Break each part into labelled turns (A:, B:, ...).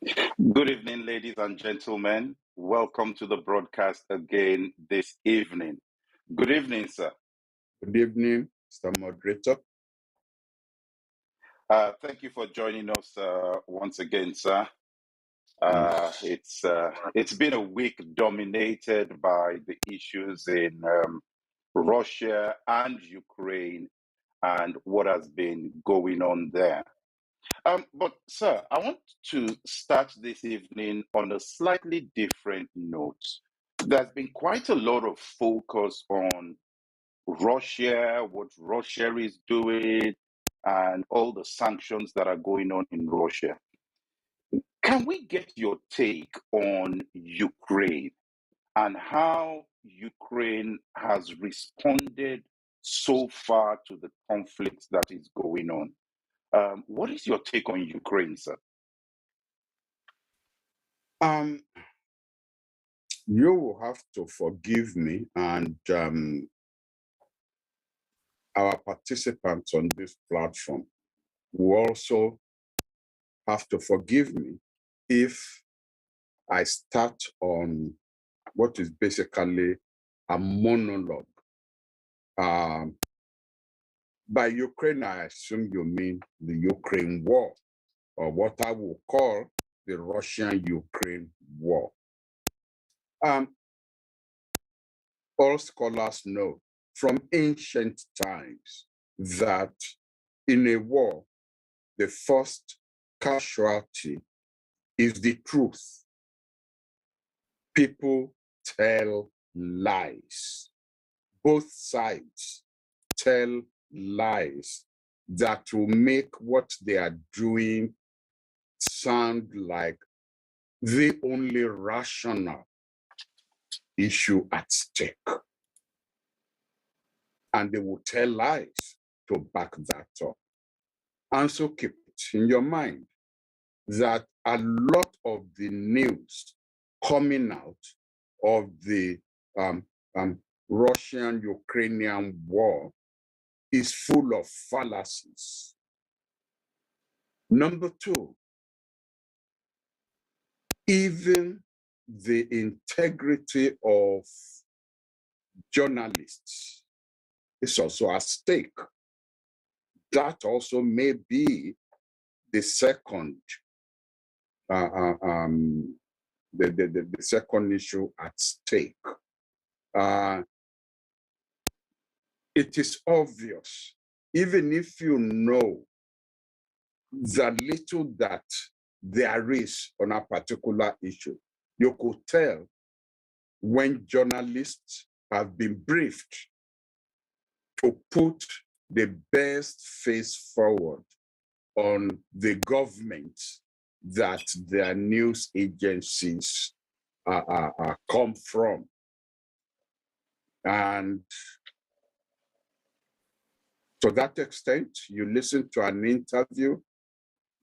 A: Good evening, ladies and gentlemen. Welcome to the broadcast again this evening. Good evening, sir.
B: Good evening, Mr. Moderator.
A: Thank you for joining us once again, sir. It's been a week dominated by the issues in Russia and Ukraine and what has been going on there. But, sir, I want to start this evening on a slightly different note. There's been quite a lot of focus on Russia, what Russia is doing, and all the sanctions that are going on in Russia. Can we get your take on Ukraine and how Ukraine has responded so far to the conflict that is going on? What is your take on Ukraine, sir?
B: Um, you will have to forgive me and our participants on this platform will also have to forgive me if I start on what is basically a monologue. By Ukraine, I assume you mean the Ukraine war, or what I will call the Russian-Ukraine war. All scholars know from ancient times that in a war, the first casualty is the truth. People tell lies. Both sides tell lies that will make what they are doing sound like the only rational issue at stake. And they will tell lies to back that up. And so keep it in your mind that a lot of the news coming out of the Russian-Ukrainian war is full of fallacies. Number two, even the integrity of journalists is also at stake. That also may be the second the second issue at stake. It is obvious, even if you know the little that there is on a particular issue, you could tell when journalists have been briefed to put the best face forward on the government that their news agencies come from. And to that extent, you listen to an interview,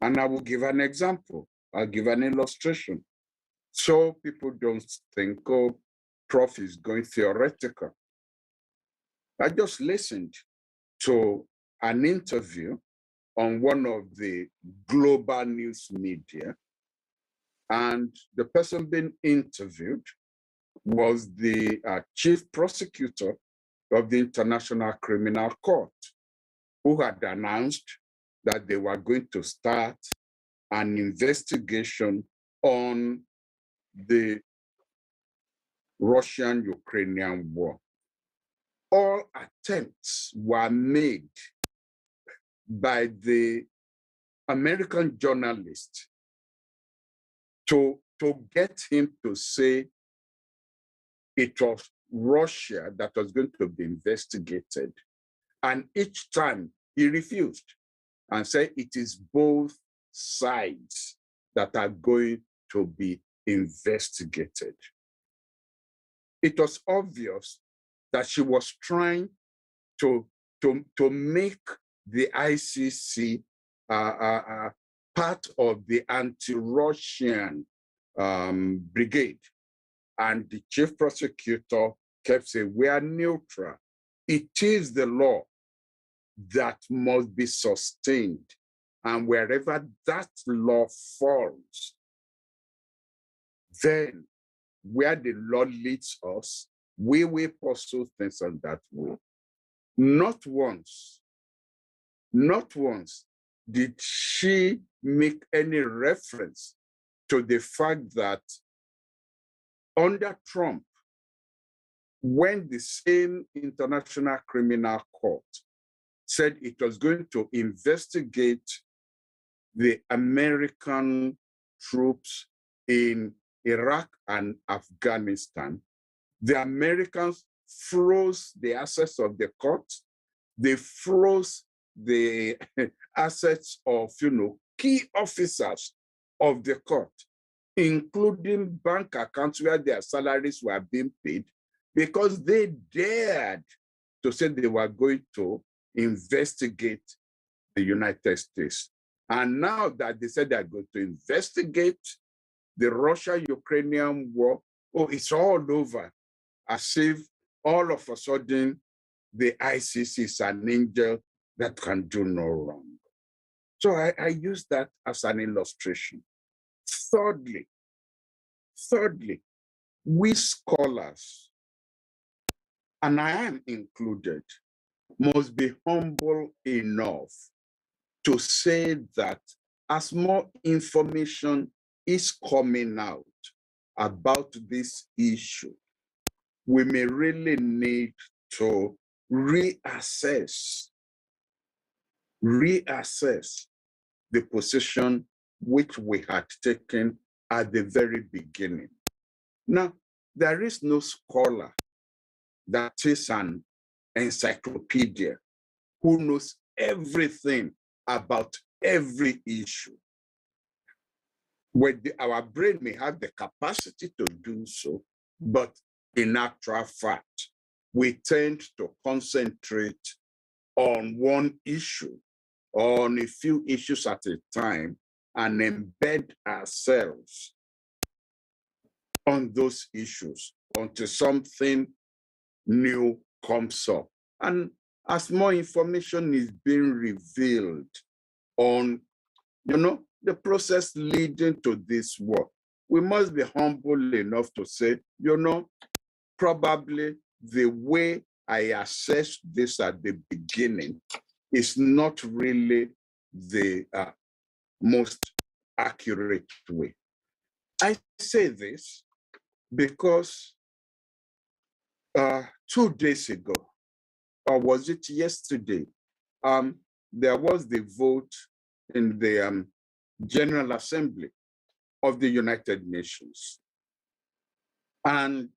B: and I will give an example. I'll give an illustration. So people don't think, oh, Prof is going theoretical. I just listened to an interview on one of the global news media, and the person being interviewed was the chief prosecutor of the International Criminal Court, who had announced that they were going to start an investigation on the Russian-Ukrainian war. All attempts were made by the American journalist to get him to say it was Russia that was going to be investigated. And each time he refused and said it is both sides that are going to be investigated. It was obvious that she was trying to make the ICC part of the anti-Russian brigade. And the chief prosecutor kept saying, we are neutral. It is the law that must be sustained. And wherever that law falls, then where the Lord leads us, we will pursue things on that way. Not once did she make any reference to the fact that under Trump, when the same International Criminal Court said it was going to investigate the American troops in Iraq and Afghanistan, the Americans froze the assets of the court. They froze the assets of, key officers of the court, including bank accounts where their salaries were being paid, because they dared to say they were going to investigate the United States. And now that they said they're going to investigate the Russia-Ukrainian war, it's all over, as if all of a sudden the ICC is an angel that can do no wrong. So I use that as an illustration. Thirdly, we scholars, and I am included, must be humble enough to say that as more information is coming out about this issue, we may really need to reassess the position which we had taken at the very beginning. Now, there is no scholar that is an encyclopedia who knows everything about every issue. Our brain may have the capacity to do so, but in actual fact, we tend to concentrate on one issue, on a few issues at a time, and embed ourselves on those issues until something new comes up. And as more information is being revealed on, the process leading to this work, we must be humble enough to say, probably the way I assessed this at the beginning is not really the most accurate way. I say this because 2 days ago, or was it yesterday, there was the vote in the General Assembly of the United Nations. And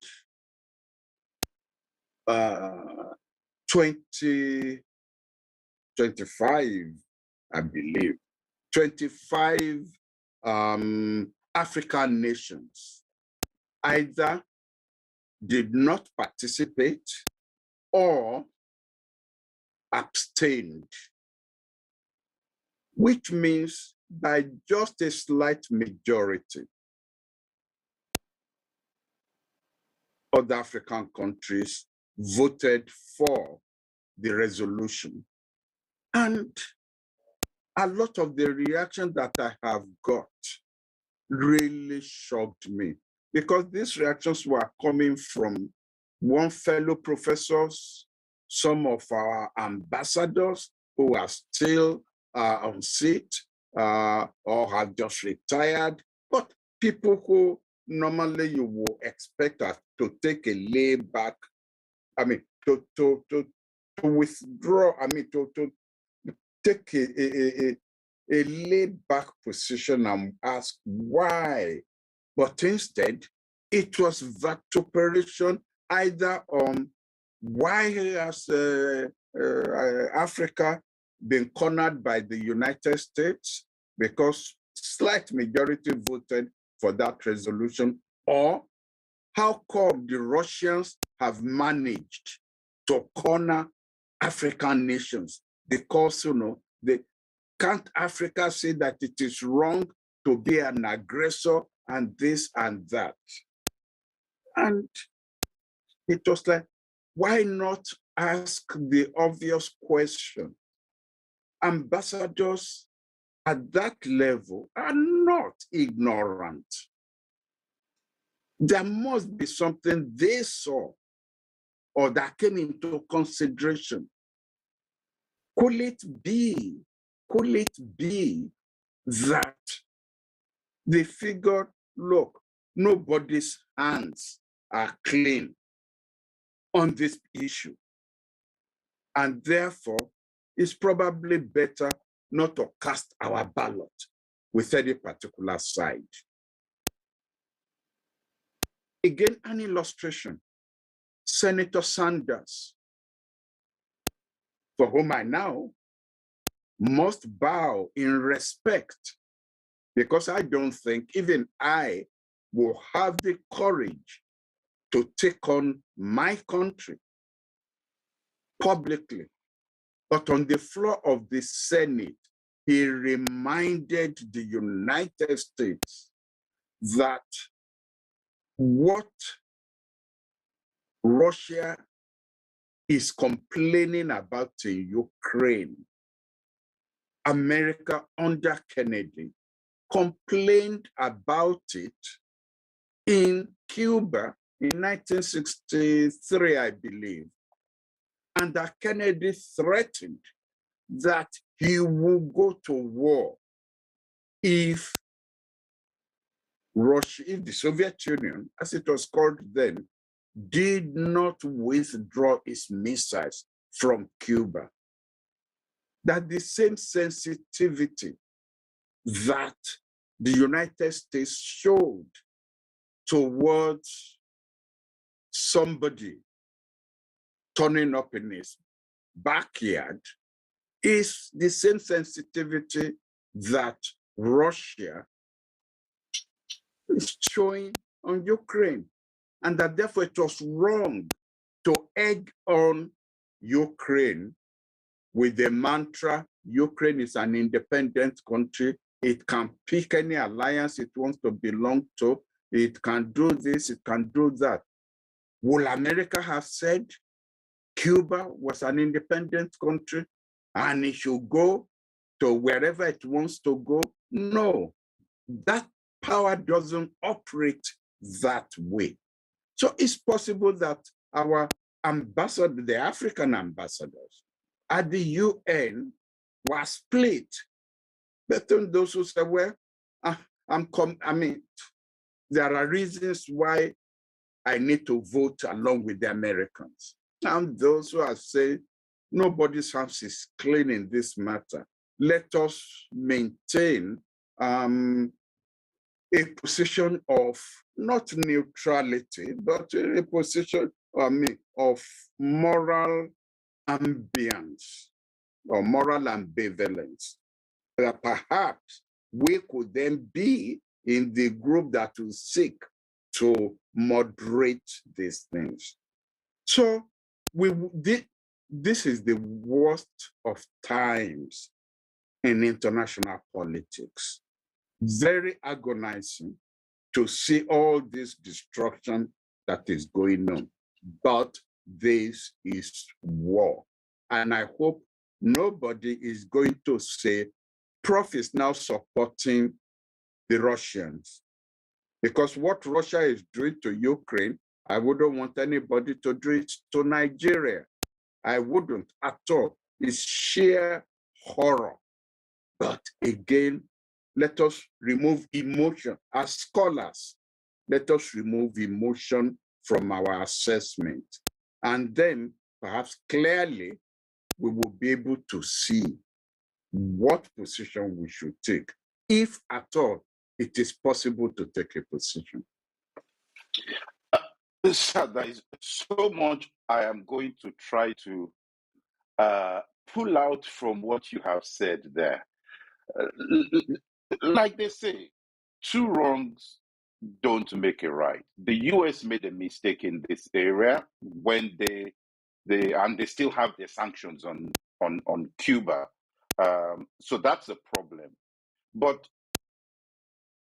B: 25, I believe, 25 African nations either did not participate or abstained, which means by just a slight majority, other African countries voted for the resolution. And a lot of the reaction that I have got really shocked me, because these reactions were coming from one fellow professors, some of our ambassadors who are still on seat or have just retired, but people who normally you will expect us to take a lay back, to withdraw, to take a laid back position and ask why. But instead, it was vituperation either on why has Africa been cornered by the United States because slight majority voted for that resolution, or how come the Russians have managed to corner African nations because, can't Africa say that it is wrong to be an aggressor and this and that? And it was like, why not ask the obvious question? Ambassadors at that level are not ignorant. There must be something they saw or that came into consideration. Could it be that they figured, look, nobody's hands are clean on this issue, and therefore it's probably better not to cast our ballot with any particular side. Again, an illustration. Senator Sanders, for whom I now must bow in respect, because I don't think even I will have the courage to take on my country publicly. But on the floor of the Senate, he reminded the United States that what Russia is complaining about in Ukraine, America under Kennedy complained about it in Cuba in 1963, I believe. And that Kennedy threatened that he will go to war if Russia, if the Soviet Union, as it was called then, did not withdraw its missiles from Cuba. That the same sensitivity that the United States showed towards somebody turning up in his backyard is the same sensitivity that Russia is showing on Ukraine, and that therefore it was wrong to egg on Ukraine with the mantra, Ukraine is an independent country, it can pick any alliance it wants to belong to, it can do this, it can do that. Will America have said Cuba was an independent country and it should go to wherever it wants to go? No, that power doesn't operate that way. So it's possible that our ambassador, the African ambassadors at the UN were split between those who say, well, there are reasons why I need to vote along with the Americans. And those who are saying, nobody's hands is clean in this matter. Let us maintain a position of not neutrality, but a position of moral ambience or moral ambivalence. That perhaps we could then be in the group that will seek to moderate these things. So this is the worst of times in international politics. Very agonizing to see all this destruction that is going on. But this is war. And I hope nobody is going to say, Prof is now supporting the Russians. Because what Russia is doing to Ukraine, I wouldn't want anybody to do it to Nigeria. I wouldn't at all. It's sheer horror. But again, let us remove emotion. As scholars, let us remove emotion from our assessment. And then perhaps clearly we will be able to see what position we should take, if at all it is possible to take a position.
A: Sir, there is so much I am going to try to pull out from what you have said there. Like they say, two wrongs don't make a right. The US made a mistake in this area when they still have their sanctions on Cuba. So that's a problem. But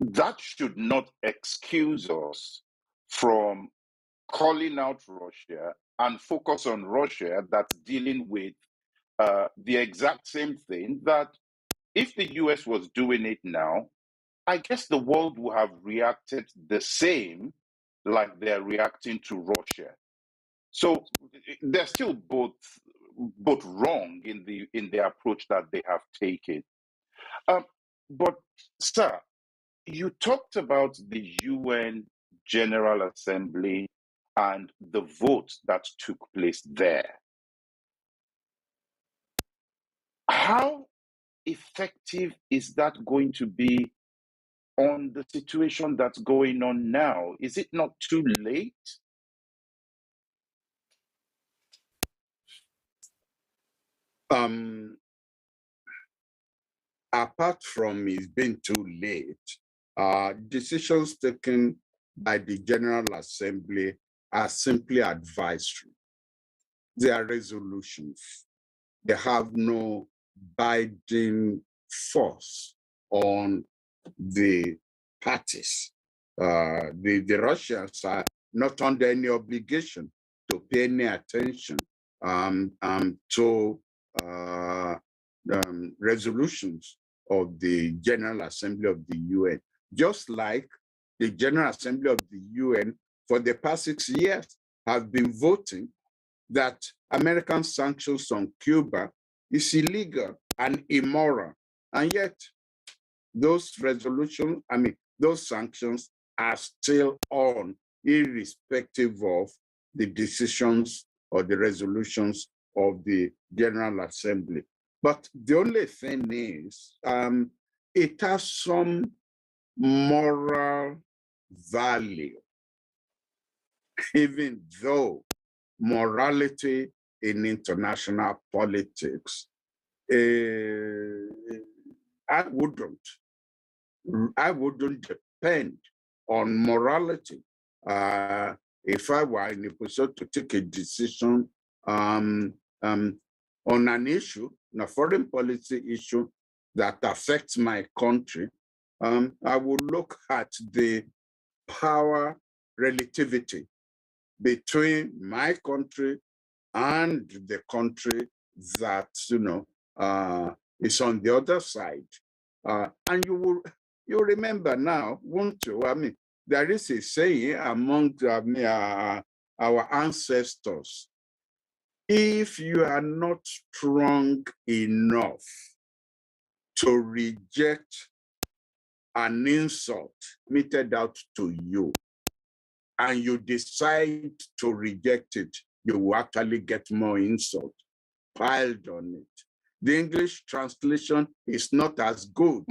A: that should not excuse us from calling out Russia and focus on Russia that's dealing with the exact same thing that if the US was doing it now, I guess the world would have reacted the same like they're reacting to Russia. So they're still both wrong in the approach that they have taken. Um, but sir, you talked about the UN General Assembly and the vote that took place there. How effective is that going to be on the situation that's going on now? Is it not too late?
B: Apart from it being too late, decisions taken by the General Assembly are simply advisory. They are resolutions. They have no binding force on the parties. The Russians are not under any obligation to pay any attention to resolutions of the General Assembly of the UN, just like the General Assembly of the UN for the past 6 years have been voting that American sanctions on Cuba is illegal and immoral. And yet, those resolutions, those sanctions are still on, irrespective of the decisions or the resolutions of the General Assembly. But the only thing is, it has some moral value, even though morality in international politics, I wouldn't depend on morality. If I were in a position to take a decision on an issue, a foreign policy issue that affects my country, I would look at the power relativity between my country and the country that is on the other side. And you remember now, won't you? There is a saying among our ancestors: if you are not strong enough to reject an insult meted out to you, and you decide to reject it, you will actually get more insult piled on it. The English translation is not as good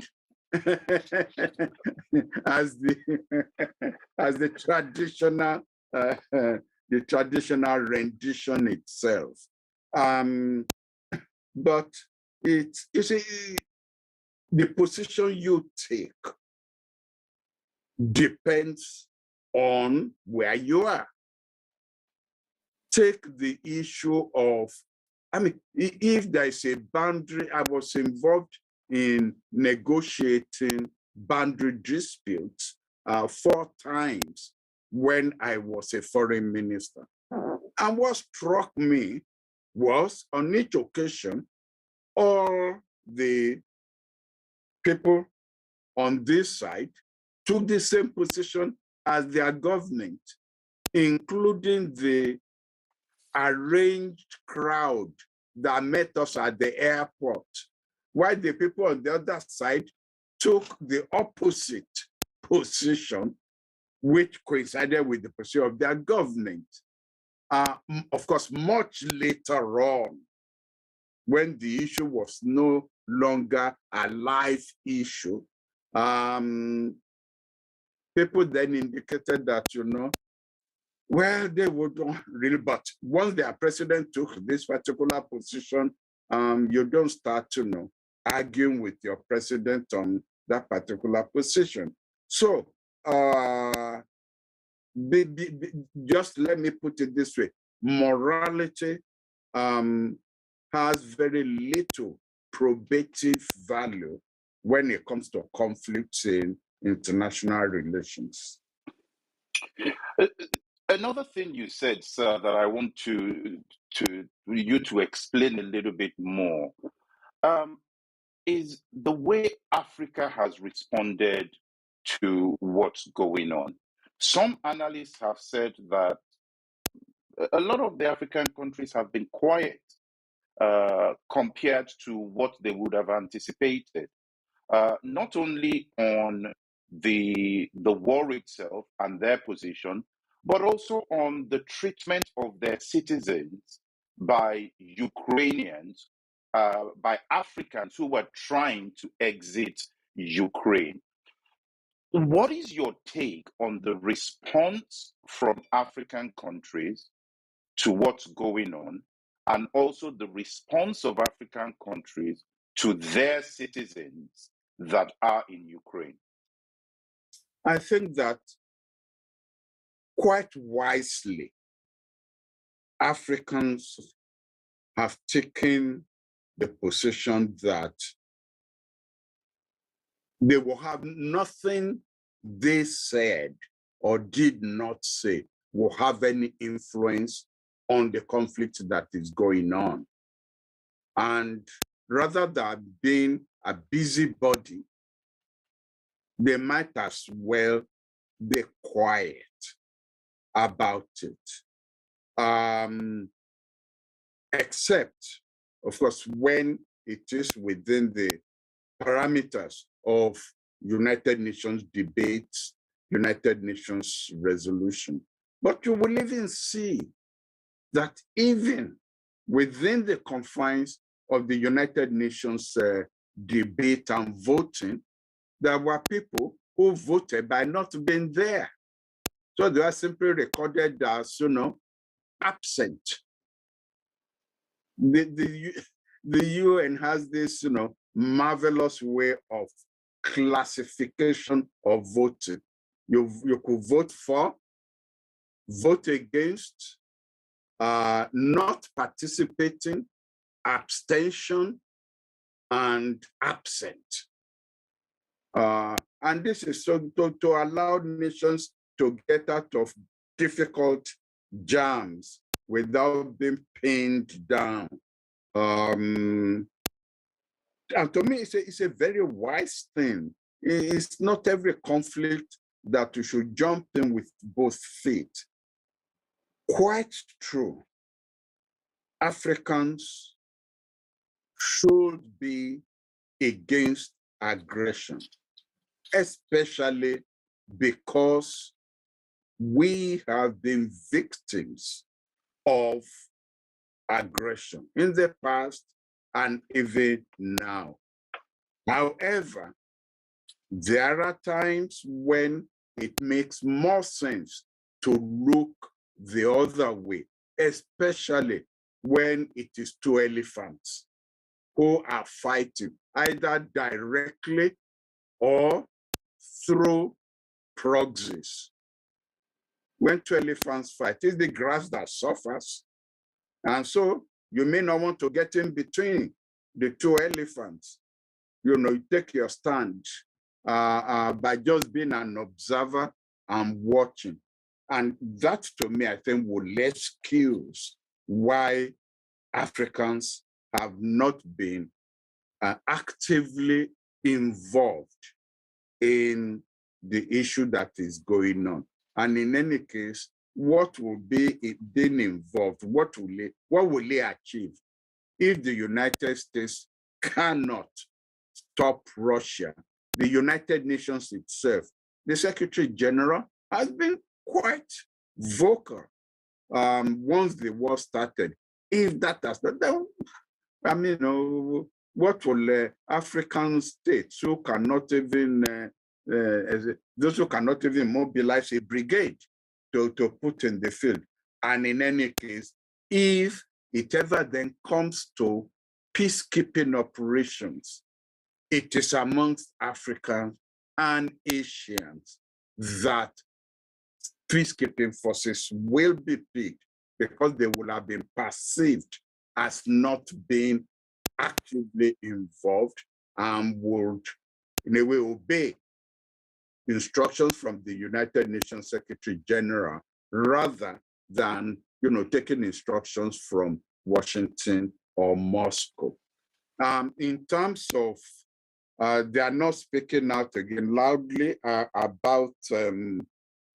B: as the traditional rendition itself. But you see, the position you take depends on where you are. Take the issue of, if there is a boundary, I was involved in negotiating boundary disputes 4 times when I was a foreign minister. And what struck me was, on each occasion, all the people on this side took the same position as their government, including the arranged crowd that met us at the airport, while the people on the other side took the opposite position, which coincided with the position of their government. Of course, much later on, when the issue was no longer a live issue, people then indicated that, well, they would really, but once their president took this particular position, you don't start to arguing with your president on that particular position. So just let me put it this way: morality has very little probative value when it comes to conflicts in international relations.
A: Another thing you said, sir, that I want you to explain a little bit more, is the way Africa has responded to what's going on. Some analysts have said that a lot of the African countries have been quiet compared to what they would have anticipated, not only on the war itself and their position, but also on the treatment of their citizens by Ukrainians, by Africans who were trying to exit Ukraine. What is your take on the response from African countries to what's going on, and also the response of African countries to their citizens that are in Ukraine?
B: I think that quite wisely, Africans have taken the position that they will have nothing they said or did not say will have any influence on the conflict that is going on. And rather than being a busybody, they might as well be quiet about it. Except, of course, when it is within the parameters of United Nations debates, United Nations resolution. But you will even see that even within the confines of the United Nations debate and voting, there were people who voted by not being there. So they are simply recorded as, absent. The UN has this, marvelous way of classification of voting. You could vote for, vote against, not participating, abstention, and absent. And this is so to allow nations to get out of difficult jams without being pinned down. And to me, it's a very wise thing. It's not every conflict that you should jump in with both feet. Quite true. Africans should be against aggression, especially because we have been victims of aggression in the past and even now. However, there are times when it makes more sense to look the other way, especially when it is two elephants who are fighting, either directly or through proxies. When two elephants fight, it's the grass that suffers. And so you may not want to get in between the two elephants. You take your stand by just being an observer and watching. And that, to me, I think will excuse why Africans have not been actively involved in the issue that is going on. And in any case, what will be it being involved? What will it achieve if the United States cannot stop Russia? The United Nations itself, the Secretary General has been quite vocal once the war started. If that has not done, I mean, what will African states who cannot even, those who cannot even mobilize a brigade to put in the field? And in any case, if it ever then comes to peacekeeping operations, it is amongst Africans and Asians that peacekeeping forces will be picked, because they will have been perceived as not being actively involved and would, in a way, obey instructions from the United Nations Secretary General rather than, taking instructions from Washington or Moscow. In terms of, they are not speaking out again loudly about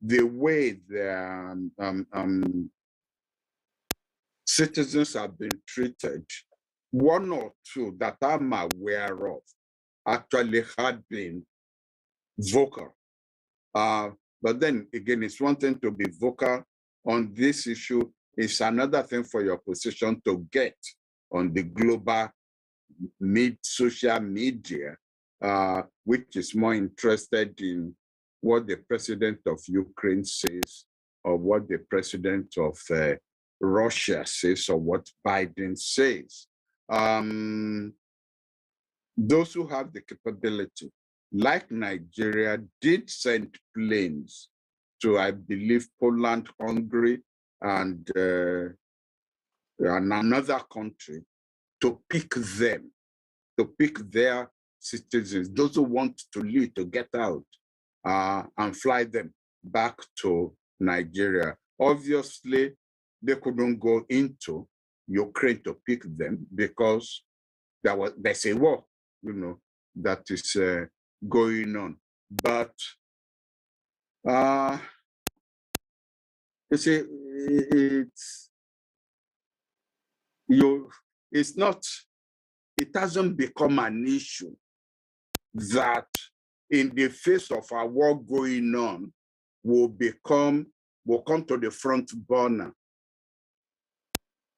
B: the way their citizens have been treated, one or two that I'm aware of actually had been vocal. But then again, it's one thing to be vocal on this issue. It's another thing for your position to get on the global social media, which is more interested in what the president of Ukraine says or what the president of Russia says or what Biden says. Those who have the capability, like Nigeria, did send planes to, I believe, Poland, Hungary, and another country to pick them, to pick their citizens, those who want to leave, to get out, and fly them back to Nigeria. Obviously, they couldn't go into Ukraine to pick them because there's a war, that is going on. But you see, it hasn't become an issue that in the face of a war going on will come to the front burner.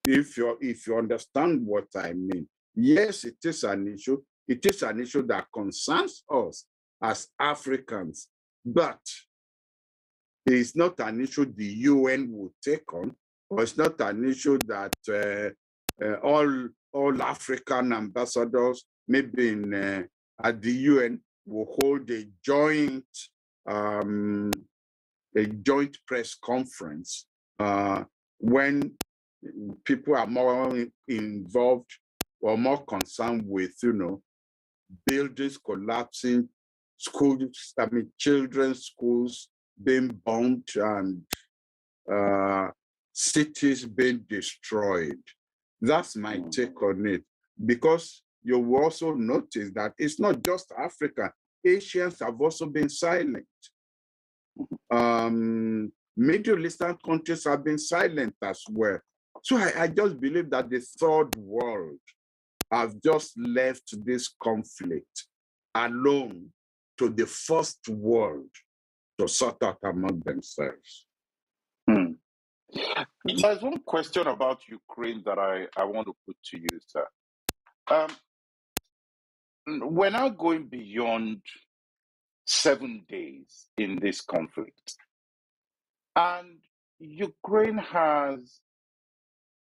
B: If you understand what I mean. Yes, it is an issue. It is an issue that concerns us as Africans, but it's not an issue the UN will take on, or it's not an issue that all African ambassadors, maybe at the UN, will hold a joint press conference when people are more involved or more concerned with, buildings collapsing, schools, children's schools being bombed and cities being destroyed. That's my take on it. Because you will also notice that it's not just Africa. Asians have also been silent. Middle Eastern countries have been silent as well. So I just believe that the third world have just left this conflict alone to the first world to sort out among themselves.
A: There's one question about Ukraine that I want to put to you, sir. We're now going beyond 7 days in this conflict, and Ukraine has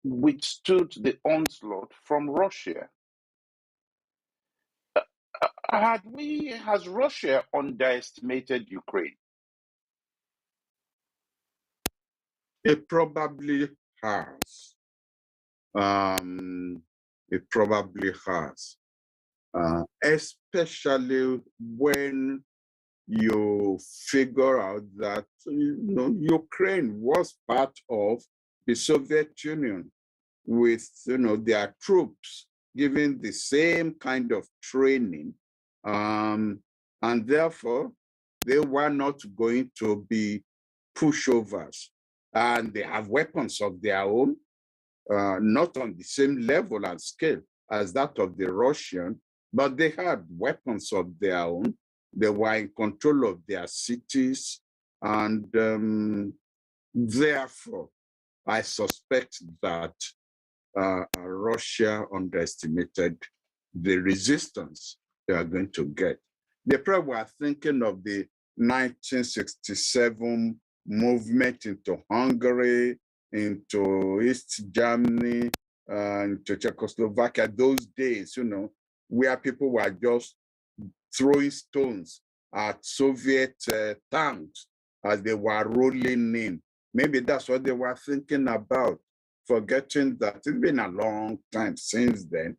A: withstood the onslaught from Russia. Has Russia underestimated Ukraine?
B: It probably has. It probably has. Especially when you figure out that Ukraine was part of the Soviet Union with their troops given the same kind of training, and therefore they were not going to be pushovers, and they have weapons of their own, not on the same level and scale as that of the Russian, but they had weapons of their own. They were in control of their cities, and therefore, I suspect that Russia underestimated the resistance they are going to get. They probably were thinking of the 1967 movement into Hungary, into East Germany, into Czechoslovakia, those days, where people were just throwing stones at Soviet tanks as they were rolling in. Maybe that's what they were thinking about, forgetting that it's been a long time since then.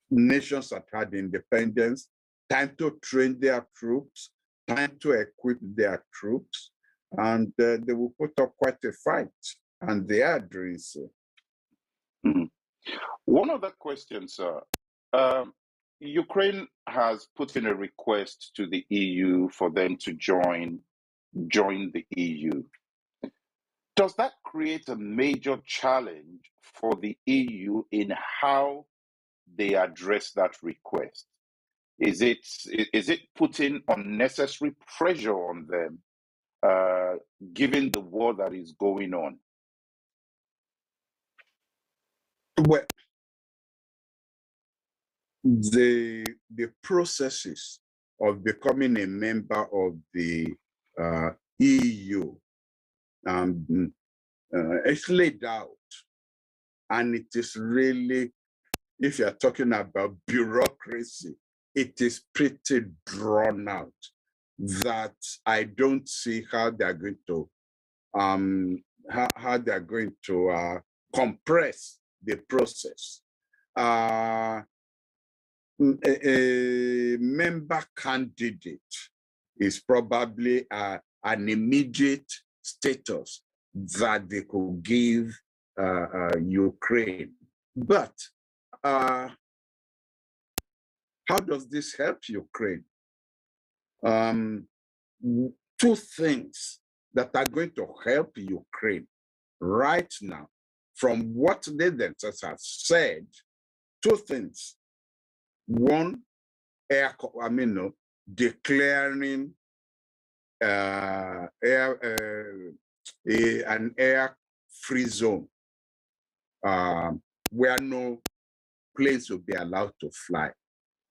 B: Nations have had independence, time to train their troops, time to equip their troops, and they will put up quite a fight, and they are doing so.
A: One other question, sir. Ukraine has put in a request to the EU for them to join join the EU. Does that create a major challenge for the EU in how they address that request? Is it putting unnecessary pressure on them, given the war that is going on?
B: Well, the processes of becoming a member of the EU, it's laid out, and it is really, if you're talking about bureaucracy, it is pretty drawn out, that I don't see how they're going to how they're going to compress the process. A member candidate is probably an immediate status that they could give Ukraine. But how does this help Ukraine? Two things that are going to help Ukraine right now, from what they themselves have said, two things. One, declaring an air-free zone where no planes will be allowed to fly.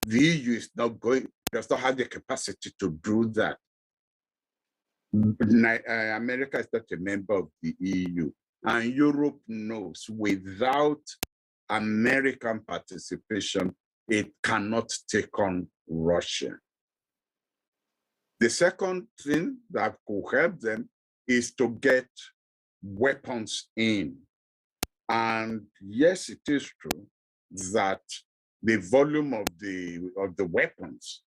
B: The EU is not does not have the capacity to do that. America is not a member of the EU, and Europe knows without American participation, it cannot take on Russia. The second thing that could help them is to get weapons in. And yes, it is true that the volume of the weapons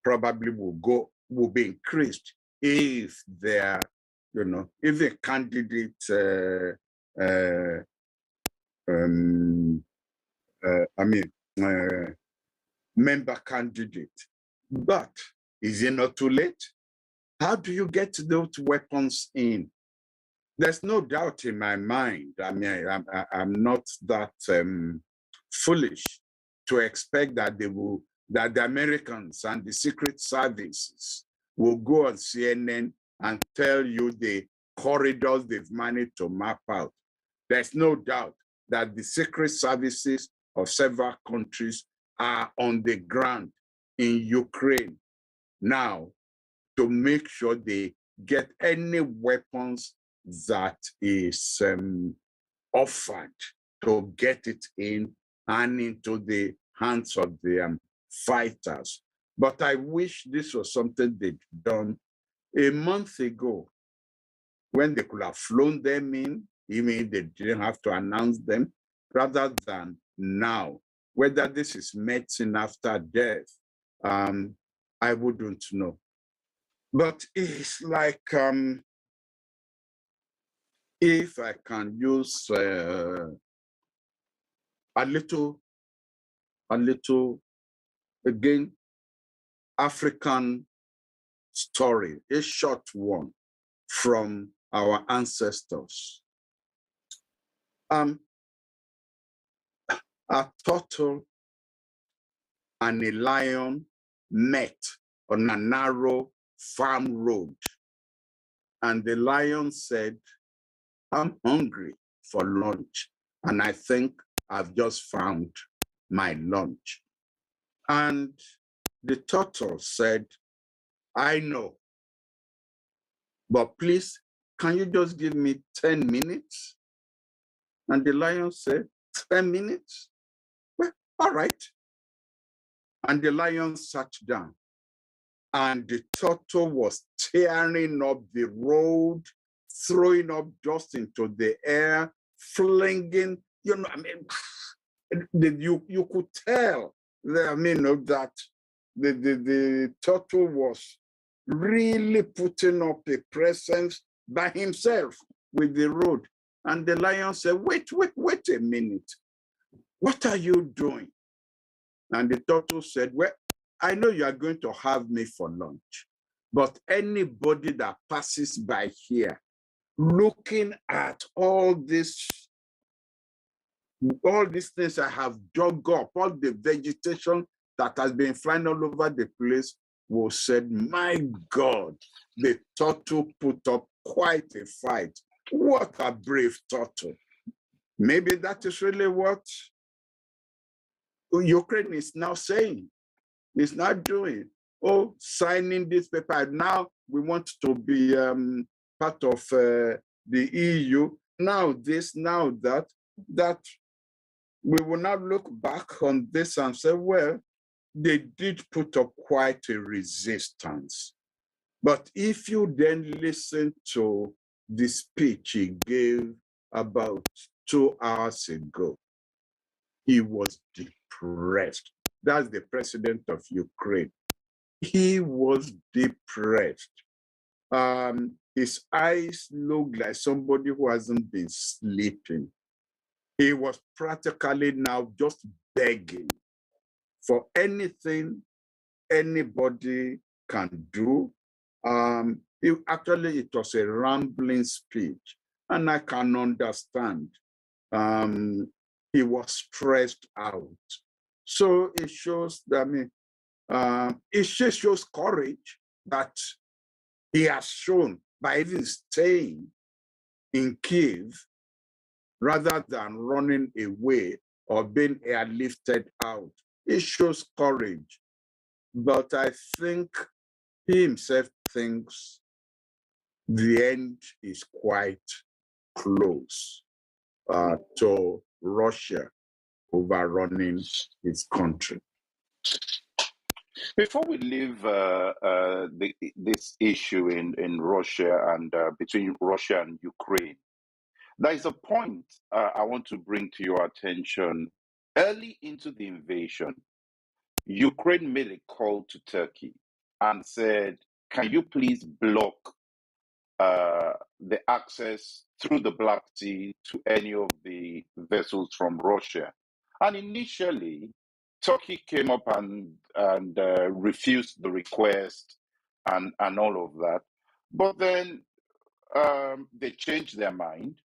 B: probably will be increased if they're, if the candidate member candidate. But is it not too late? How do you get those weapons in? There's no doubt in my mind. I'm not that foolish to expect that that the Americans and the secret services will go on CNN and tell you the corridors they've managed to map out. There's no doubt that the secret services of several countries are on the ground in Ukraine now to make sure they get any weapons that is offered, to get it in and into the hands of the fighters. But I wish this was something they'd done a month ago, when they could have flown them in, even they didn't have to announce them, rather than now. Whether this is medicine after death, I wouldn't know. But it's like, if I can use a little, again, African story, a short one from our ancestors. A turtle and a lion met on a narrow farm road. And the lion said, I'm hungry for lunch, and I think I've just found my lunch. And the turtle said, I know, but please, can you just give me 10 minutes? And the lion said, 10 minutes? Well, all right. And the lion sat down, and the turtle was tearing up the road, throwing up dust into the air, flinging, you could tell, that the turtle was really putting up a presence by himself with the road. And the lion said, wait a minute. What are you doing? And the turtle said, well, I know you are going to have me for lunch, But anybody that passes by here, looking at all these things I have dug up, all the vegetation that has been flying all over the place, will say, my God, the turtle put up quite a fight. What a brave turtle. Maybe that is really what Ukraine is now saying, is not doing. Oh, signing this paper. Now we want to be part of the EU. Now this, now that we will now look back on this and say, well, they did put up quite a resistance. But if you then listen to the speech he gave about 2 hours ago, he was depressed. That's the president of Ukraine. He was depressed. His eyes looked like somebody who hasn't been sleeping. He was practically now just begging for anything anybody can do. Actually, it was a rambling speech, and I can understand. He was stressed out. So it shows that, it just shows courage that he has shown by even staying in Kyiv rather than running away or being airlifted out. It shows courage. But I think he himself thinks the end is quite close to Russia overrunning his country.
A: Before we leave this issue in Russia and between Russia and Ukraine, there is a point I want to bring to your attention. Early into the invasion, Ukraine made a call to Turkey and said, can you please block the access through the Black Sea to any of the vessels from Russia? And initially, Turkey came up and refused the request and all of that. But then they changed their mind,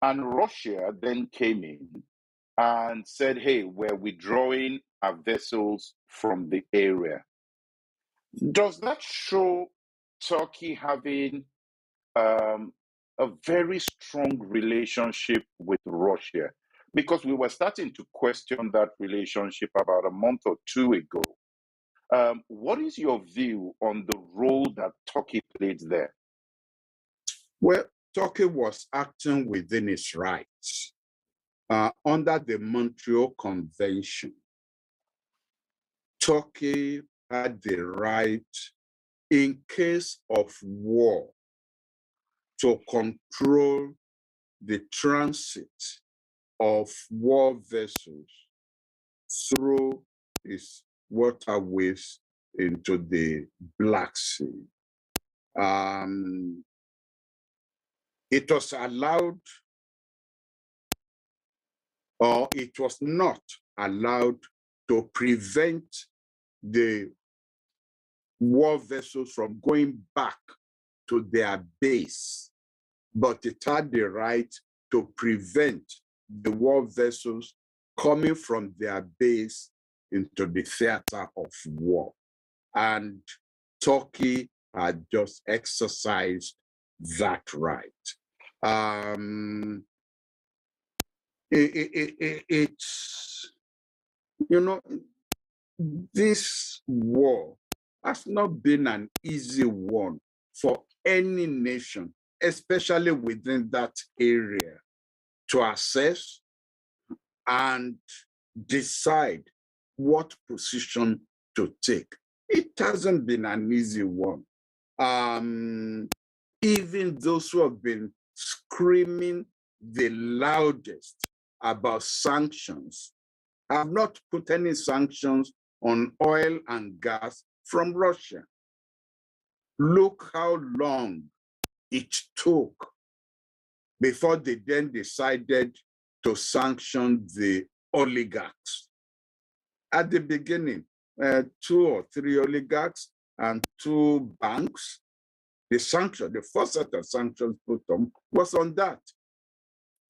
A: and Russia then came in and said, hey, we're withdrawing our vessels from the area. Does that show Turkey having a very strong relationship with Russia? Because we were starting to question that relationship about a month or two ago. What is your view on the role that Turkey played there?
B: Well, Turkey was acting within its rights. Under the Montreal Convention, Turkey had the right, in case of war, to control the transit of war vessels through its waterways into the Black Sea. It was allowed, or it was not allowed, to prevent the war vessels from going back to their base, but it had the right to prevent the war vessels coming from their base into the theater of war. And Turkey had just exercised that right. It's, this war has not been an easy one for any nation, especially within that area, to assess and decide what position to take. It hasn't been an easy one. Even those who have been screaming the loudest about sanctions have not put any sanctions on oil and gas from Russia. Look how long it took before they then decided to sanction the oligarchs. At the beginning, 2 or 3 oligarchs, and 2 banks. The sanction, the first set of sanctions put on was on that.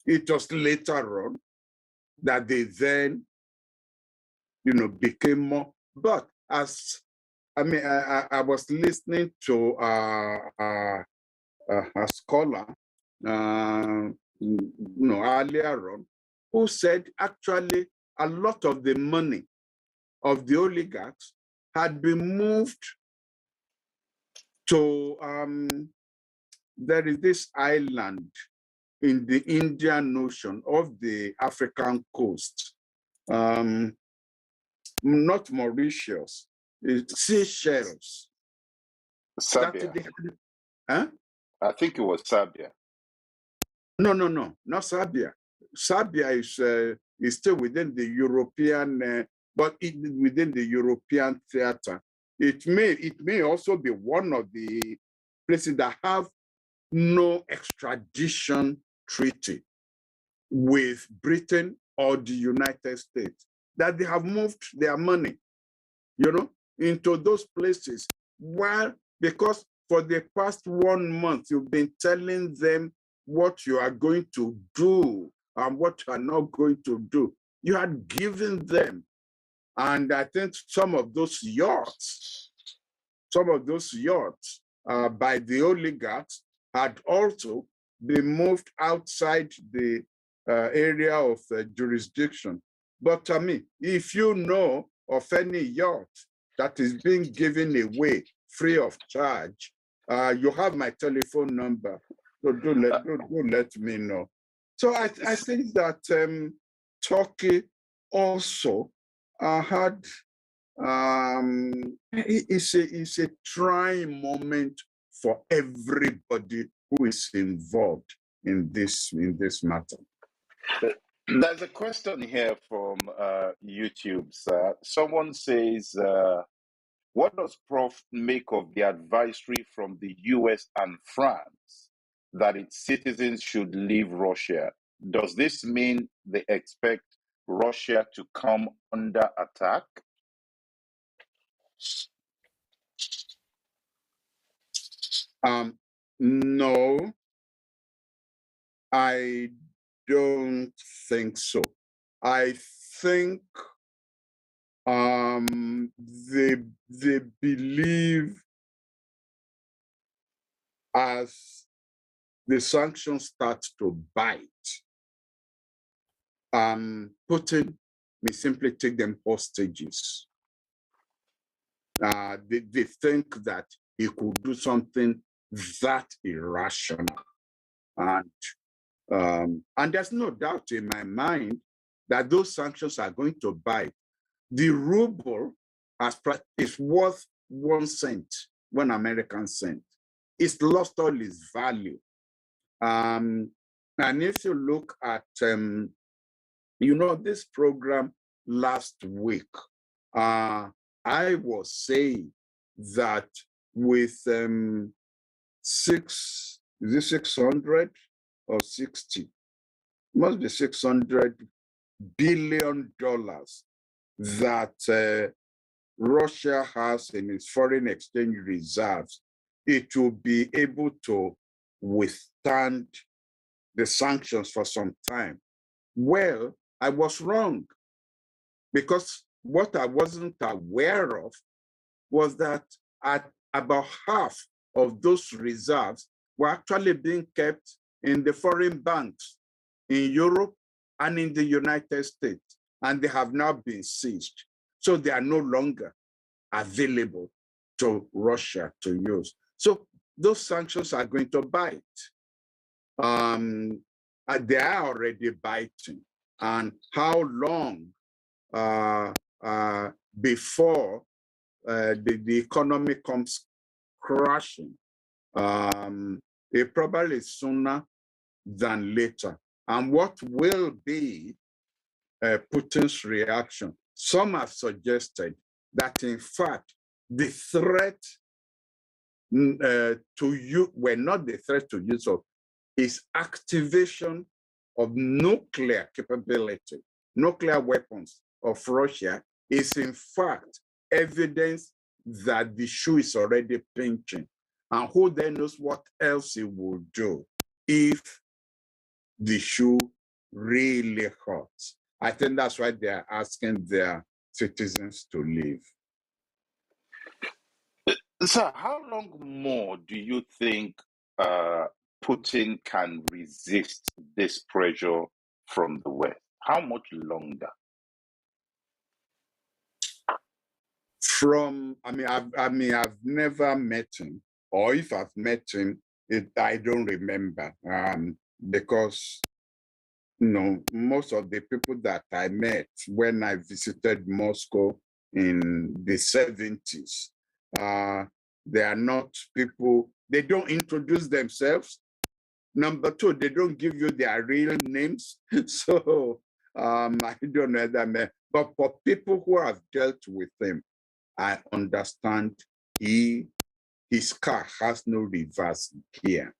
B: It was later on that they then, became more. But as I was listening to a scholar, earlier on, who said actually a lot of the money of the oligarchs had been moved to there is this island in the Indian Ocean of the African coast, not Mauritius, it's Seychelles.
A: Serbia.
B: Huh?
A: I think it was Serbia.
B: No, not Serbia. Serbia is still within the European, but within the European theater. It may also be one of the places that have no extradition treaty with Britain or the United States, that they have moved their money, into those places. Well, because for the past 1 month, you've been telling them what you are going to do and what you are not going to do. You had given them. And I think some of those yachts by the oligarchs had also been moved outside the area of jurisdiction. But if you know of any yacht that is being given away free of charge, you have my telephone number. So do let me know. So I think that Turkey also had it's a trying moment for everybody who is involved in this matter.
A: There's a question here from YouTube. Someone says, what does Prof make of the advisory from the US and France that its citizens should leave Russia? Does this mean they expect Russia to come under attack?
B: No, I don't think so. I think they believe as the sanctions start to bite, Putin may simply take them hostages. They think that he could do something that irrational. And there's no doubt in my mind that those sanctions are going to bite. The ruble is worth 1 cent, 1 American cent. It's lost all its value. And if you look at, this program last week, I was saying that with 600 or 60, must be $600 billion that Russia has in its foreign exchange reserves, it will be able to withstand the sanctions for some time. Well, I was wrong, because what I wasn't aware of was that at about half of those reserves were actually being kept in the foreign banks in Europe and in the United States, and they have now been seized. So they are no longer available to Russia to use. So those sanctions are going to bite. They are already biting. And how long before the economy comes crashing? It probably sooner than later. And what will be Putin's reaction? Some have suggested that, in fact, the threat to you, well, not the threat to use of, is activation of nuclear capability, nuclear weapons of Russia is in fact evidence that the shoe is already pinching. And who then knows what else he will do if the shoe really hurts. I think that's why they are asking their citizens to leave.
A: Sir, how long more do you think Putin can resist this pressure from the West? How much longer?
B: I've never met him, or if I've met him, I don't remember, because most of the people that I met when I visited Moscow in the 70s, they are not people, they don't introduce themselves. Number two, they don't give you their real names. So I don't know that, but for people who have dealt with him, I understand his car has no reverse gear.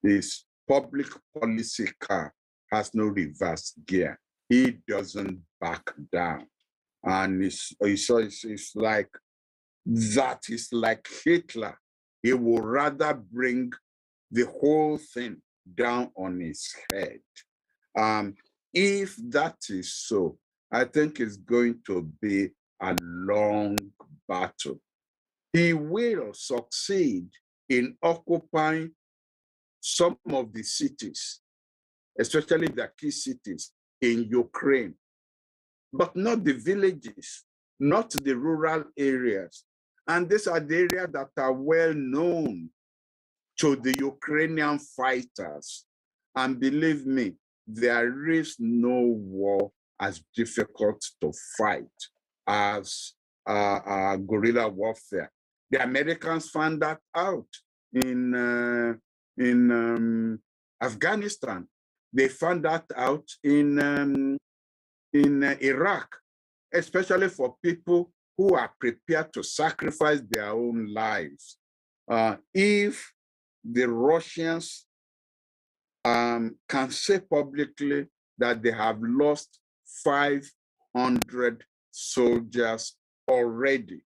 B: His public policy car has no reverse gear. He doesn't back down. And it's like that. Is like Hitler. He would rather bring the whole thing down on his head. If that is so, I think it's going to be a long battle. He will succeed in occupying some of the cities, especially the key cities in Ukraine, but not the villages, not the rural areas. And these are the areas that are well known to the Ukrainian fighters. And believe me, there is no war as difficult to fight as guerrilla warfare. The Americans found that out in Afghanistan. They found that out in Iraq, especially for people who are prepared to sacrifice their own lives. If the Russians can say publicly that they have lost 500 soldiers already,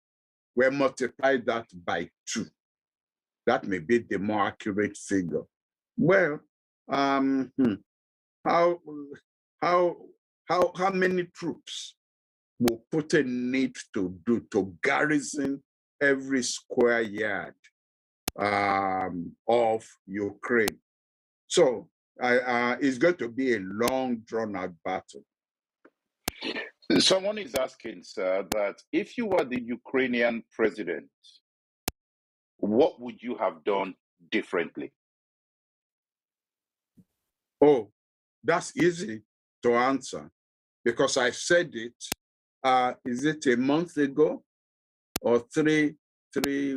B: we multiply that by 2. That may be the more accurate figure. Well, how many troops will Putin need to do to garrison every square yard of Ukraine? So it's going to be a long, drawn-out battle.
A: Someone is asking, sir, that if you were the Ukrainian president, what would you have done differently?
B: Oh, that's easy to answer because I said it, is it a month ago or three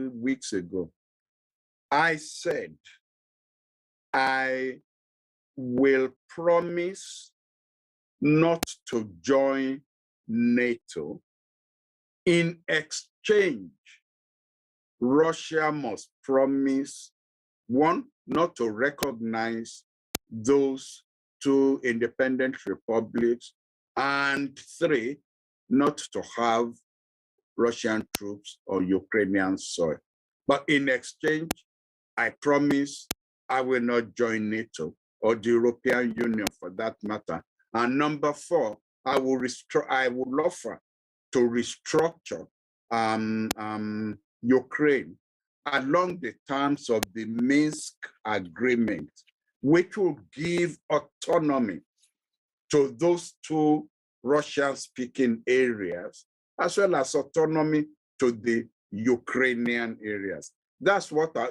B: weeks ago? I said, I will promise not to join NATO. In exchange, Russia must promise, 1, not to recognize those 2 independent republics, and 3, not to have Russian troops on Ukrainian soil. But in exchange, I promise I will not join NATO or the European Union for that matter. And number 4, I will offer to restructure Ukraine along the terms of the Minsk agreement, which will give autonomy to those 2 Russian-speaking areas, as well as autonomy to the Ukrainian areas. That's what I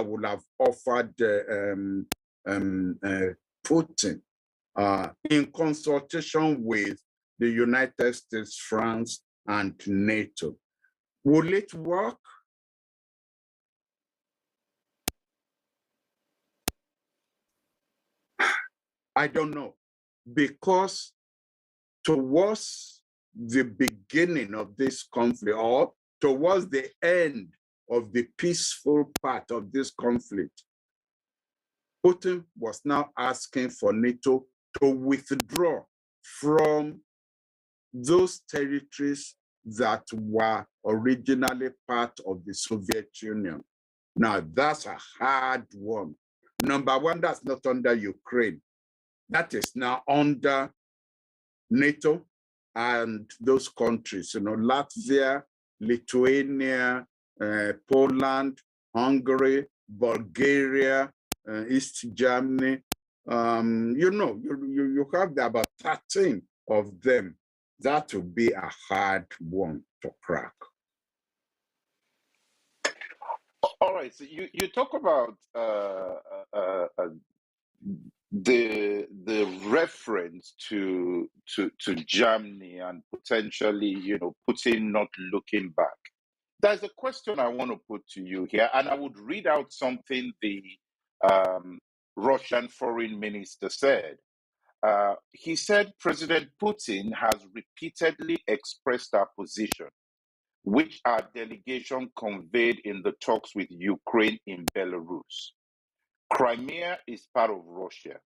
B: would have offered Putin in consultation with the United States, France, and NATO. Will it work? I don't know, because towards the beginning of this conflict, or towards the end of the peaceful part of this conflict, Putin was now asking for NATO to withdraw from those territories that were originally part of the Soviet Union. Now, that's a hard one. Number one, that's not under Ukraine. That is now under NATO and those countries, Latvia, Lithuania, Poland, Hungary, Bulgaria, East Germany. You have about 13 of them. That would be a hard one to crack.
A: All right, so you talk about the reference to Germany and potentially, Putin not looking back. There's a question I want to put to you here, and I would read out something the Russian foreign minister said. He said President Putin has repeatedly expressed our position, which our delegation conveyed in the talks with Ukraine in Belarus. Crimea is part of Russia.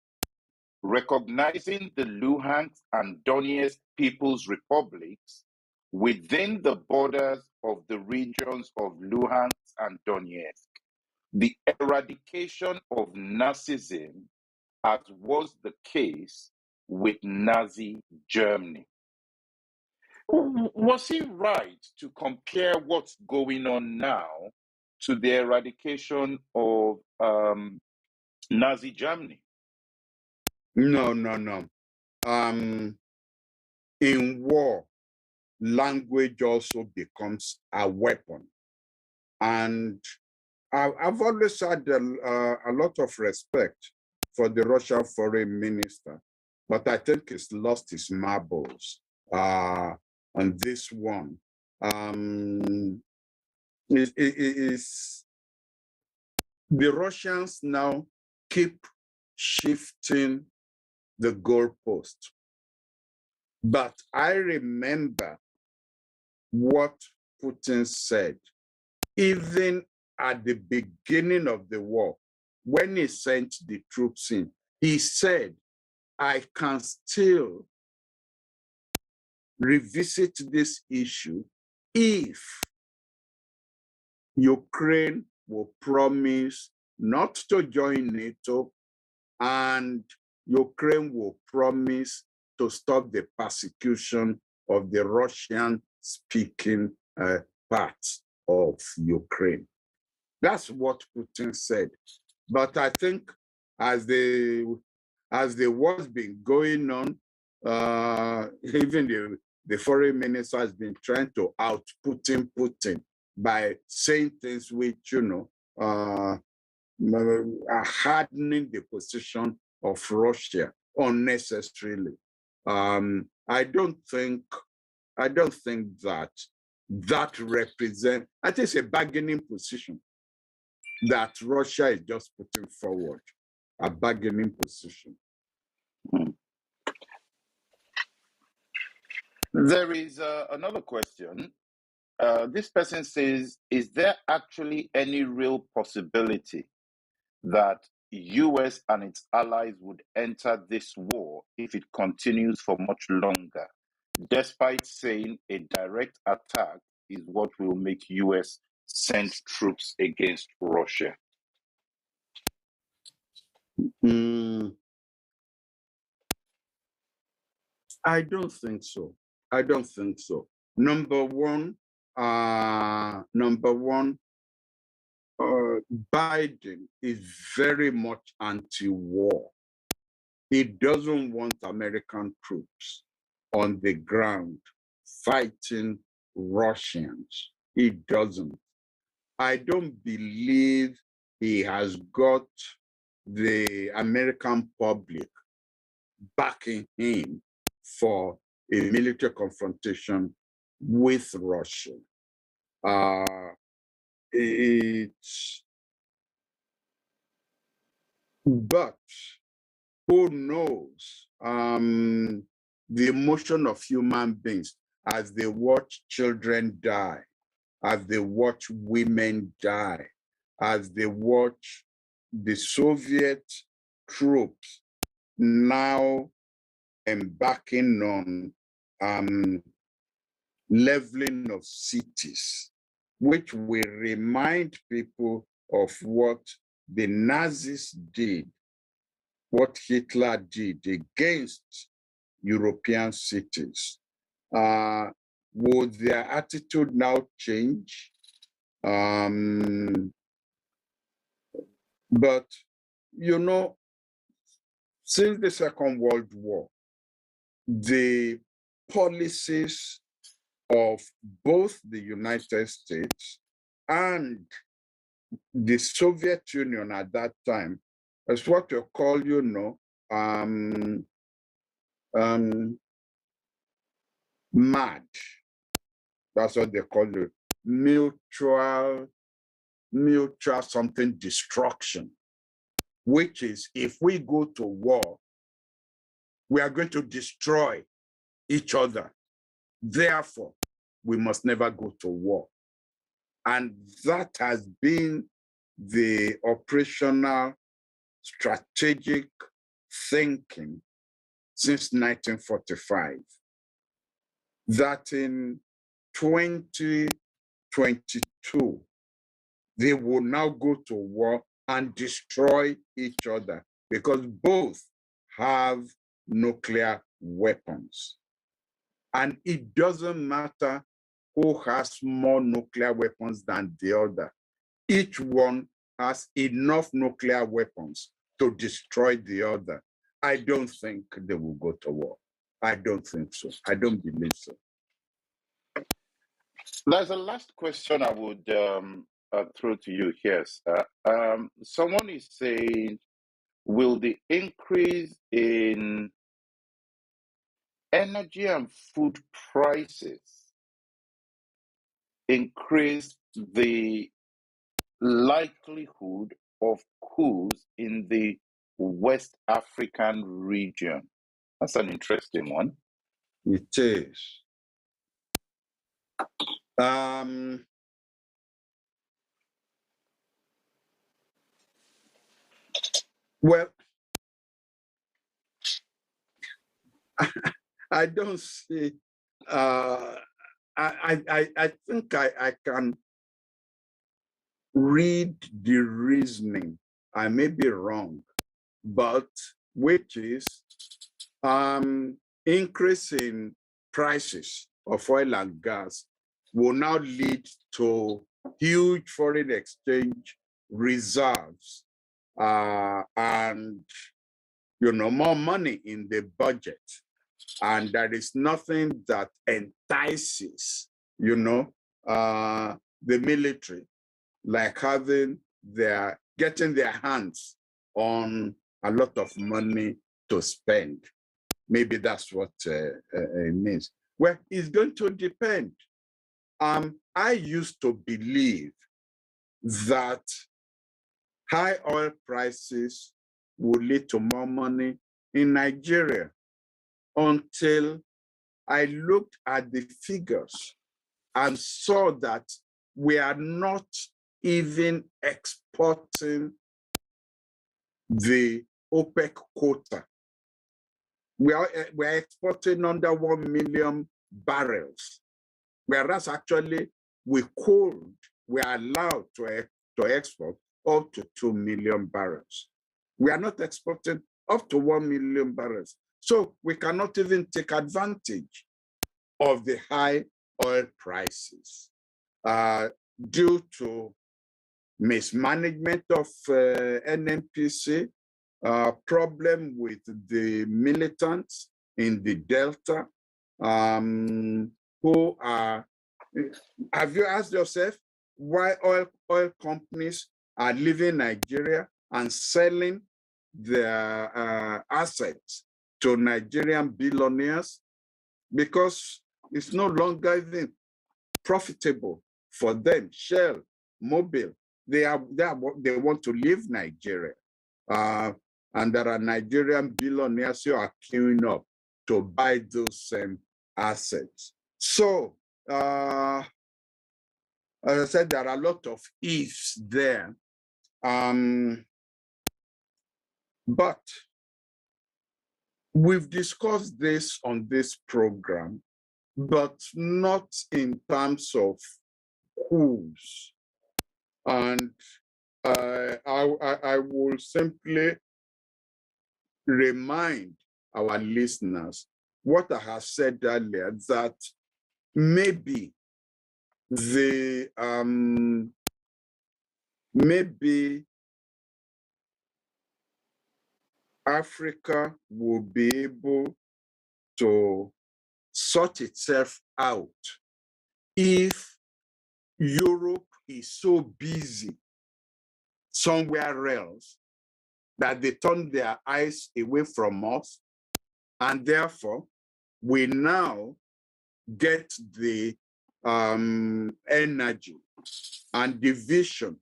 A: Recognizing the Luhansk and Donetsk People's Republics within the borders of the regions of Luhansk and Donetsk, the eradication of Nazism, as was the case with Nazi Germany. Was he right to compare what's going on now to the eradication of Nazi Germany?
B: No. In war, language also becomes a weapon. And I've always had a lot of respect for the Russian foreign minister, but I think he's lost his marbles on this one. The Russians now keep shifting the goalpost. But I remember what Putin said, even at the beginning of the war, when he sent the troops in. He said, I can still revisit this issue if Ukraine will promise not to join NATO and Ukraine will promise to stop the persecution of the Russian-speaking parts of Ukraine. That's what Putin said. But I think as the war's been going on, even the foreign minister has been trying to out Putin by saying things which, are hardening the position of Russia unnecessarily. I don't think that represents, I think it's a bargaining position that Russia is just putting forward, a bargaining position.
A: There is another question. This person says, is there actually any real possibility that US and its allies would enter this war if it continues for much longer, despite saying a direct attack is what will make US send troops against Russia?
B: I don't think so. Number one, Biden is very much anti-war. He doesn't want American troops on the ground fighting Russians. He doesn't. I don't believe he has got the American public backing him for a military confrontation with Russia. But who knows the emotion of human beings as they watch children die, as they watch women die, as they watch the Soviet troops now embarking on leveling of cities, which will remind people of what the Nazis did, what Hitler did against European cities. Would their attitude now change? But, you know, since the Second World War, the policies of both the United States and the Soviet Union at that time is what you call, you know, MAD. That's what they call it. Mutual something destruction, which is if we go to war, we are going to destroy each other. Therefore, we must never go to war. And that has been the operational strategic thinking since 1945. That in 2022, they will now go to war and destroy each other because both have nuclear weapons. And it doesn't matter who has more nuclear weapons than the other. Each one has enough nuclear weapons to destroy the other. I don't think they will go to war. I don't think so. I don't believe so.
A: There's a last question I would throw to you here, sir. Someone is saying, will the increase in energy and food prices increase the likelihood of coups in the West African region? That's an interesting one.
B: It is. Well, I don't see. I think I can read the reasoning. I may be wrong, but which is increase in prices of oil and gas will now lead to huge foreign exchange reserves and more money in the budget. And there is nothing that entices the military like getting their hands on a lot of money to spend. Maybe that's what it means. Well, it's going to depend. I used to believe that high oil prices would lead to more money in Nigeria until I looked at the figures and saw that we are not even exporting the OPEC quota. We are exporting under 1 million barrels, whereas actually we are allowed to export up to 2 million barrels. We are not exporting up to 1 million barrels. So we cannot even take advantage of the high oil prices due to mismanagement of NNPC, problem with the militants in the Delta, who are, have you asked yourself why oil companies are leaving Nigeria and selling their assets to Nigerian billionaires? Because it's no longer even profitable for them. Shell, Mobil, they want to leave Nigeria. And there are Nigerian billionaires who are queuing up to buy those same assets. So, as I said, there are a lot of ifs there. But we've discussed this on this program but not in terms of whose. And I will simply remind our listeners what I have said earlier, that maybe maybe Africa will be able to sort itself out if Europe is so busy somewhere else that they turn their eyes away from us, and therefore we now get the energy and the vision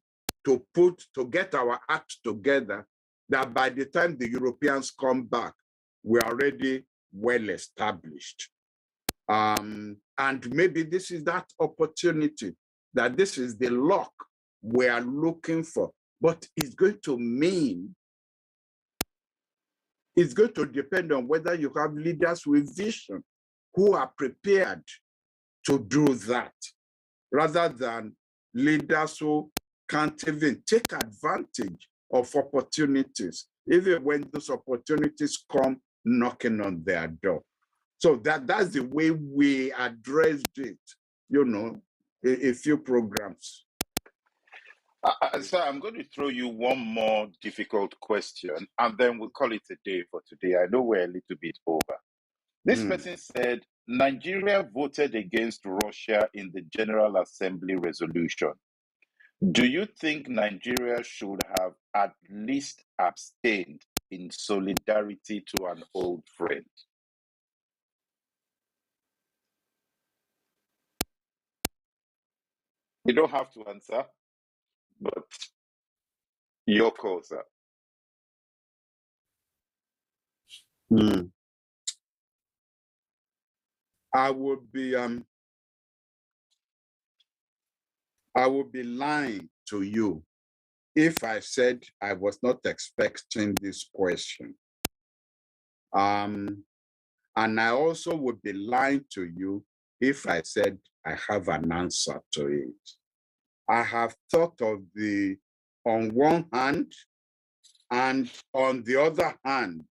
B: to get our act together, that by the time the Europeans come back, we're already well established. And maybe this is that opportunity, that this is the luck we are looking for. But it's going to depend on whether you have leaders with vision who are prepared to do that, rather than leaders who can't even take advantage of opportunities, even when those opportunities come knocking on their door. So that's the way we addressed it, a few programs.
A: So I'm going to throw you one more difficult question, and then we'll call it a day for today. I know we're a little bit over. This person said, Nigeria voted against Russia in the General Assembly resolution. Do you think Nigeria should have at least abstained in solidarity to an old friend? You don't have to answer, but your call, sir.
B: I would be lying to you if I said I was not expecting this question. And I also would be lying to you if I said I have an answer to it. I have thought of on one hand, and on the other hand,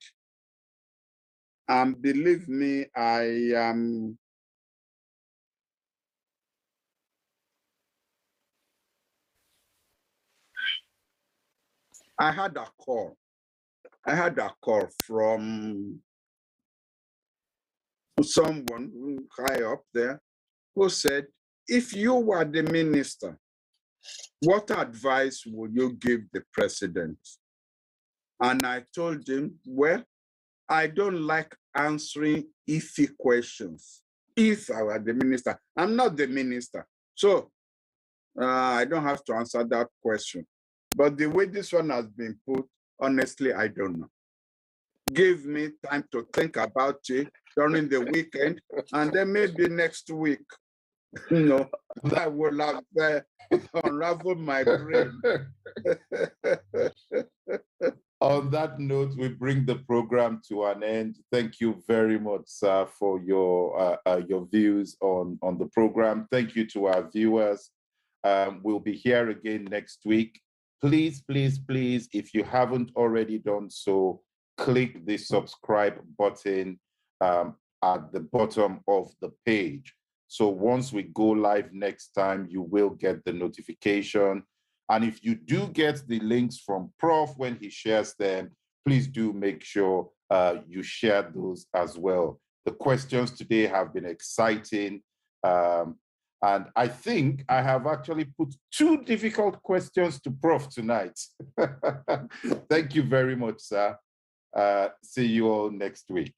B: and believe me, I had a call. I had a call from someone high up there who said, if you were the minister, what advice would you give the president? And I told him, well, I don't like answering iffy questions. If I were the minister, I'm not the minister. So I don't have to answer that question. But the way this one has been put, honestly, I don't know. Give me time to think about it during the weekend, and then maybe next week, I will have unraveled my brain.
C: On that note, we bring the program to an end. Thank you very much, sir, for your views on the program. Thank you to our viewers. We'll be here again next week. Please, please, please, if you haven't already done so, click the subscribe button at the bottom of the page. So once we go live next time, you will get the notification. And if you do get the links from Prof when he shares them, please do make sure you share those as well. The questions today have been exciting. And I think I have actually put 2 difficult questions to Prof tonight. Thank you very much, sir. See you all next week.